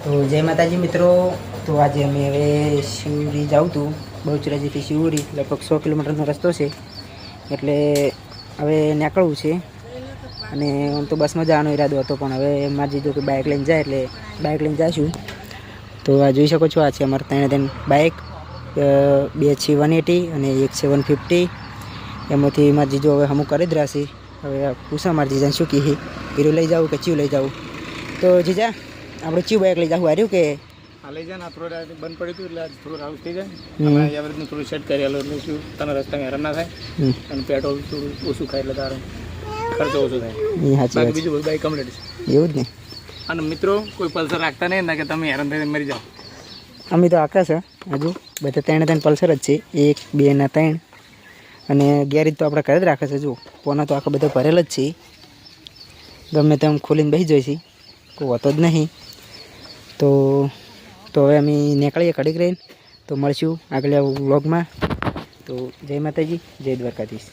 તો જય માતાજી મિત્રો. તો આજે અમે હવે શિવરી જાઉં હતું, બહુચરાજીથી શિવરી લગભગ 100 કિલોમીટરનો રસ્તો છે, એટલે હવે નીકળવું છે. અને આમ તો બસમાં જવાનો ઈરાદો હતો, પણ હવે મારે જીધું કે બાઇક લઈને જાય એટલે બાઇક લઈને જઈશું. તો આ જોઈ શકો છો, આ છે અમારે ત્રણ બાઇક, બે છે 180 અને એક છે 150. એમાંથી મારે જીજો હવે અમુક કરી જ રહેશે. હવે પૂછા મારે જીજાને શું કહે, હીરો લઈ જાઉં કે ચીવ લઈ જાઉં. તો જીજા આપણે ચીવ બાઇક લઈ જાઉં હાર્યું કે લઈ જાય ને? થોડું બંધ પડ્યું હતું એટલે થોડું રાઉસ થઈ જાય. આ રીતનું થોડું સેટ કરેલું એટલે શું તને રસ્તામાં હેરાન ના થાય અને પેટ્રોલ થોડું ઓછું ખાય એટલે તારે ખર્ચો ઓછો થાય. બાકી બીજું બધું બાઈક કમ્પ્લીટ છે. એવું જ ને. અને મિત્રો કોઈ પલ્સર રાખતા નહીં ના કે તમે હેરાન થઈને મરી જાઓ. અમે તો આખા છે હજુ બધા ત્રણ પલ્સર જ છે, 1 2 અને 3. અને ગેરેજ તો આપણે ઘરે જ રાખે છે. જો પોના તો આખા બધા ભરેલ જ છે, ગમે તેમ ખોલીને બેસી જાય છે, કોઈ હોતો જ નહીં. તો હવે અમે નીકળીએ ઘડીક રહીને. તો મળશું આગળ વ્લોગમાં. તો જય માતાજી, જય દ્વારકાધીશ.